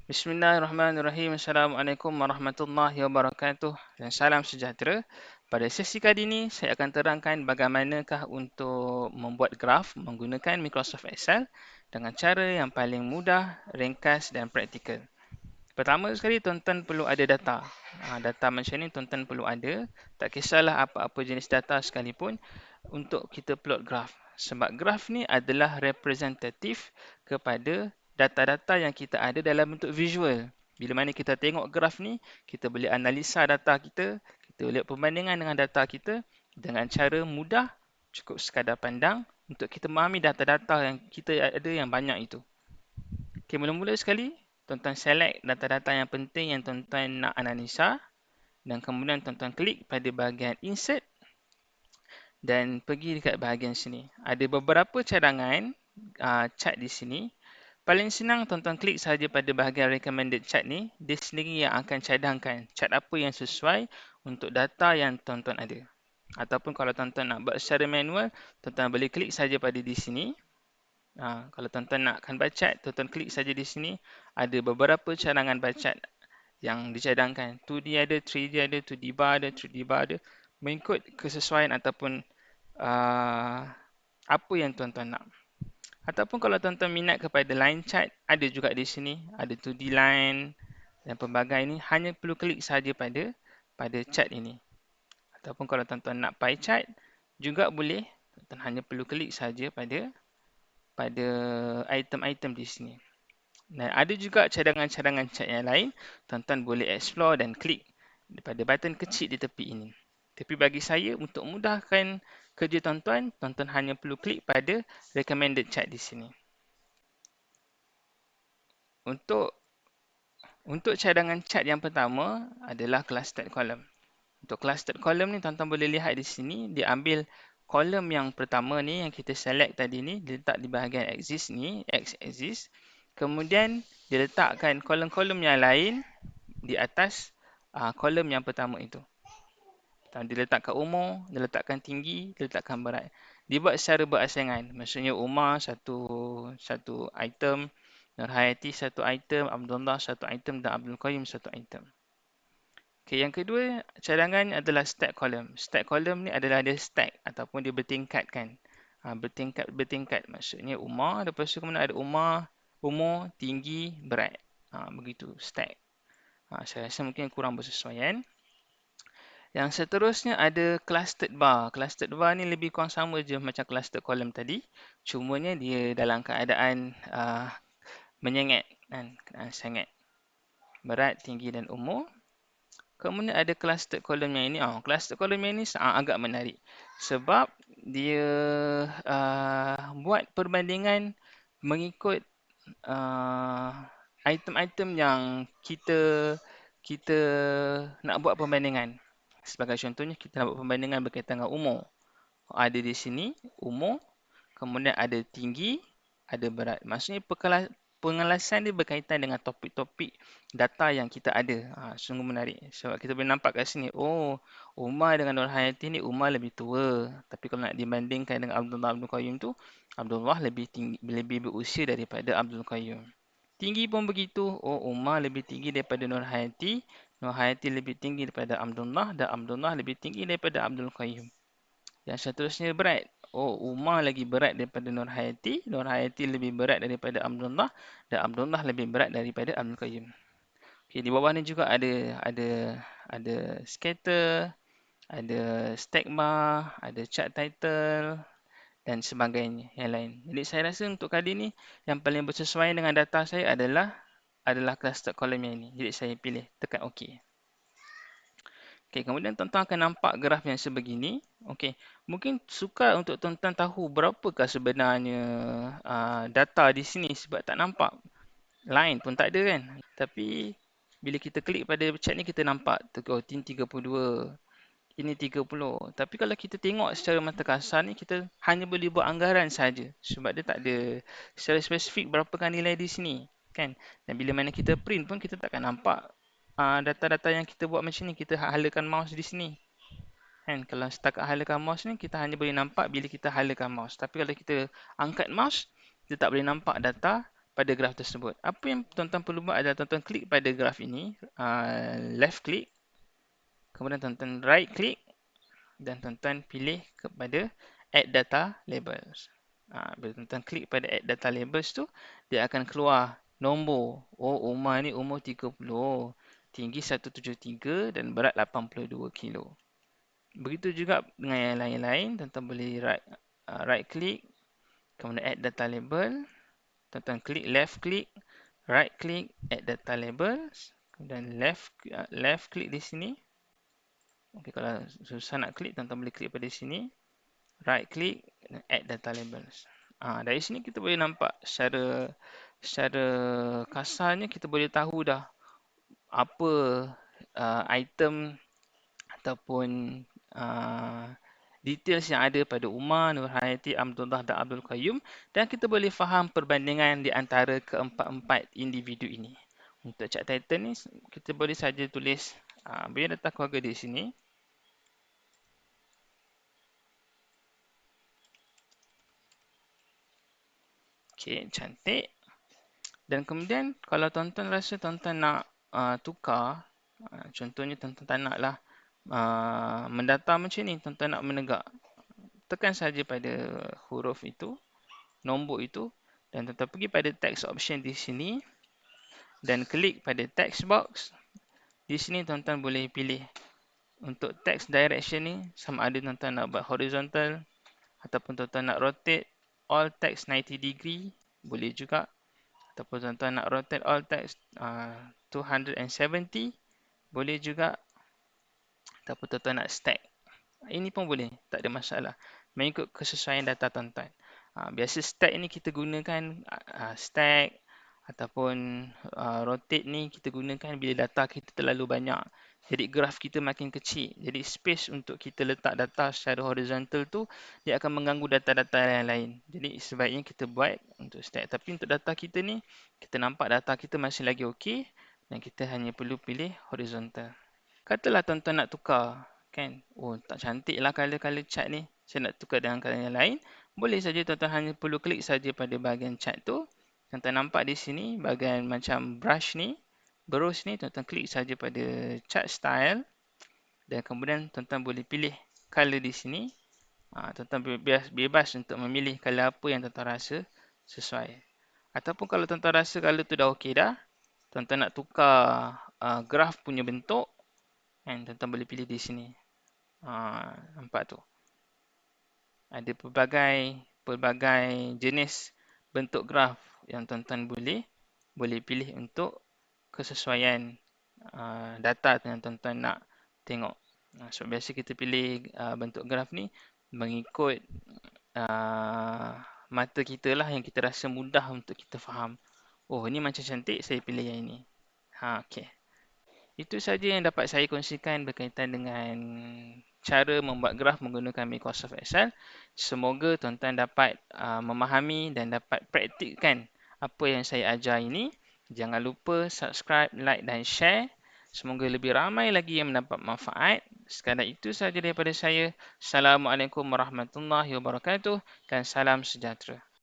Bismillahirrahmanirrahim. Assalamualaikum warahmatullahi wabarakatuh dan salam sejahtera. Pada sesi kali ini, saya akan terangkan bagaimanakah untuk membuat graf menggunakan Microsoft Excel dengan cara yang paling mudah, ringkas dan praktikal. Pertama sekali, tuan-tuan perlu ada data. Data macam ni tuan-tuan perlu ada. Tak kisahlah apa-apa jenis data sekalipun untuk kita plot graf. Sebab graf ni adalah representatif kepada data-data yang kita ada dalam bentuk visual. Bila mana kita tengok graf ni, kita boleh analisa data kita, kita lihat perbandingan dengan data kita dengan cara mudah, cukup sekadar pandang untuk kita memahami data-data yang kita ada yang banyak itu. Okay, mula-mula sekali, tuan-tuan select data-data yang penting yang tuan-tuan nak analisa dan kemudian tuan-tuan klik pada bahagian insert dan pergi dekat bahagian sini. Ada beberapa cadangan chart di sini. Paling senang tuan-tuan klik saja pada bahagian recommended chart ni. Dia sendiri yang akan cadangkan chart apa yang sesuai untuk data yang tuan-tuan ada. Ataupun kalau tuan-tuan nak buat secara manual, tuan-tuan boleh klik saja pada di sini. Kalau tuan-tuan nakkan bacat, tuan-tuan klik saja di sini. Ada beberapa cadangan bacat yang dicadangkan. 2D ada, 3D ada, 2D bar ada, 3D bar ada. Mengikut kesesuaian ataupun apa yang tuan-tuan nak. Ataupun kalau tuan-tuan minat kepada line chart, ada juga di sini. Ada 2D line dan pelbagai ini. Hanya perlu klik saja pada chart ini. Ataupun kalau tuan-tuan nak pie chart, juga boleh. Tuan-tuan hanya perlu klik saja pada item-item di sini. Dan ada juga cadangan-cadangan cat yang lain. Tuan-tuan boleh explore dan klik pada button kecil di tepi ini. Tapi bagi saya, untuk mudahkan kerja tuan-tuan, tuan-tuan hanya perlu klik pada recommended chart di sini. Untuk cadangan chart yang pertama adalah clustered column. Untuk clustered column ni, tuan-tuan boleh lihat di sini, dia ambil kolom yang pertama ni yang kita select tadi ni, diletak di bahagian axis ni, x-axis. Kemudian dia letakkan kolom-kolom yang lain di atas kolom yang pertama itu. Dia letakkan umur, dia letakkan tinggi, dia letakkan berat. Dibuat secara berasingan. Maksudnya Umar satu item, Nur Hayati satu item, Abdullah satu item dan Abdul Qayyum satu item. Okay, yang kedua, cadangan adalah stack column. Stack column ni adalah dia stack ataupun dia bertingkat kan. Bertingkat. Maksudnya Umar, lepas tu kemudian ada umur, tinggi, berat. Begitu, stack. Saya rasa mungkin kurang bersesuaian. Yang seterusnya ada clustered bar. Clustered bar ni lebih kurang sama je macam clustered column tadi. Cumanya dia dalam keadaan menyengit kan, sangat. Berat, tinggi dan umur. Kemudian ada clustered column yang ini. Clustered column yang ini agak menarik. Sebab dia buat perbandingan mengikut item-item yang kita nak buat perbandingan. Sebagai contohnya, kita nak buat perbandingan berkaitan dengan umur. Ada di sini umur, kemudian ada tinggi, ada berat. Maksudnya pengelasan dia berkaitan dengan topik-topik data yang kita ada. Sungguh menarik. Sebab kita boleh nampak kat sini, Umar dengan Nur Hayati ni Umar lebih tua. Tapi kalau nak dibandingkan dengan Abdullah Abdul Qayyum tu, Abdullah lebih berusia daripada Abdul Qayyum. Tinggi pun begitu. Umar lebih tinggi daripada Nur Hayati. Nur Hayati lebih tinggi daripada Abdullah dan Abdullah lebih tinggi daripada Abdul Qayyum. Yang seterusnya berat. Umar lagi berat daripada Nur Hayati. Nur Hayati lebih berat daripada Abdullah dan Abdullah lebih berat daripada Abdul Qayyum. Okay, di bawah ni juga ada scatter, ada stack bar, ada chart title dan sebagainya yang lain. Jadi saya rasa untuk kali ni yang paling bersesuaian dengan data saya adalah cluster column yang ini. Jadi saya pilih tekan OK. Okay, kemudian tuan-tuan akan nampak graf yang sebegini. Okay, mungkin sukar untuk tuan-tuan tahu berapakah sebenarnya data di sini sebab tak nampak. Line pun tak ada kan. Tapi bila kita klik pada chart ni kita nampak ini 32, ini 30. Tapi kalau kita tengok secara mata kasar ni kita hanya boleh buat anggaran saja sebab dia tak ada secara spesifik berapakah nilai di sini kan. Dan bila mana kita print pun kita takkan nampak data-data yang kita buat macam ni. Kita halakan mouse di sini kan. Kalau setakat halakan mouse ni kita hanya boleh nampak bila kita halakan mouse. Tapi kalau kita angkat mouse kita tak boleh nampak data pada graf tersebut. Apa yang tuan-tuan perlu buat adalah tuan-tuan klik pada graf ini, left click, kemudian tuan-tuan right click dan tuan-tuan pilih kepada add data labels. Bila tuan-tuan klik pada add data labels tu, dia akan keluar nombor. Oh, Umar ni umur 30, tinggi 173 dan berat 82 kilo. Begitu juga dengan yang lain-lain, tuan-tuan boleh right click, kemudian add data label, tuan-tuan klik left click, right click, add data labels, kemudian left click di sini. Okey, kalau susah nak klik, tuan-tuan boleh klik pada sini, right click dan add data labels. Dari sini kita boleh nampak secara kasarnya kita boleh tahu dah apa item ataupun details yang ada pada Umar, Nurhayati, Abdullah dan Abdul Qayyum, dan kita boleh faham perbandingan di antara keempat-empat individu ini. Untuk chart title ni kita boleh saja tulis biodata keluarga di sini. Okey, cantik. Dan kemudian kalau tuan-tuan rasa tuan-tuan nak tukar, contohnya tuan-tuan tak naklah mendata macam ni, tuan-tuan nak menegak, tekan saja pada huruf itu, nombor itu, dan tuan-tuan pergi pada text option di sini dan klik pada text box. Di sini tuan-tuan boleh pilih untuk text direction ni, sama ada tuan-tuan nak buat horizontal ataupun tuan-tuan nak rotate all text 90 degree, boleh juga. Ataupun tuan-tuan nak rotate all text 270, boleh juga. Ataupun tuan-tuan nak stack, ini pun boleh, tak ada masalah, mengikut kesesuaian data tuan-tuan. Biasa stack ni kita gunakan stack ataupun rotate ni kita gunakan bila data kita terlalu banyak. Jadi graf kita makin kecil. Jadi space untuk kita letak data secara horizontal tu dia akan mengganggu data-data yang lain. Jadi sebaiknya kita buat untuk stack. Tapi untuk data kita ni, kita nampak data kita masih lagi okey dan kita hanya perlu pilih horizontal. Katalah tuan-tuan nak tukar, kan? Oh, tak cantik lah color-color chart ni. Saya nak tukar dengan color yang lain. Boleh saja tuan-tuan hanya perlu klik saja pada bahagian chart tu. Tuan-tuan nampak di sini bahagian macam brush ni, brush ni, tuan-tuan klik saja pada chart style dan kemudian tuan-tuan boleh pilih color di sini. Tuan-tuan bebas untuk memilih color apa yang tuan-tuan rasa sesuai. Ataupun kalau tuan-tuan rasa color tu dah okey dah, tuan-tuan nak tukar graf punya bentuk, kan, tuan-tuan boleh pilih di sini. Nampak tu. Ada pelbagai jenis bentuk graf yang tuan-tuan boleh pilih untuk kesesuaian data yang tuan-tuan nak tengok. So biasa kita pilih bentuk graf ni mengikut mata kita lah, yang kita rasa mudah untuk kita faham. Oh, ini macam cantik, saya pilih yang ini. Okey. Itu saja yang dapat saya kongsikan berkaitan dengan cara membuat graf menggunakan Microsoft Excel. Semoga tuan-tuan dapat memahami dan dapat praktikkan apa yang saya ajar ini. Jangan lupa subscribe, like dan share. Semoga lebih ramai lagi yang mendapat manfaat. Sekadar itu sahaja daripada saya. Assalamualaikum warahmatullahi wabarakatuh dan salam sejahtera.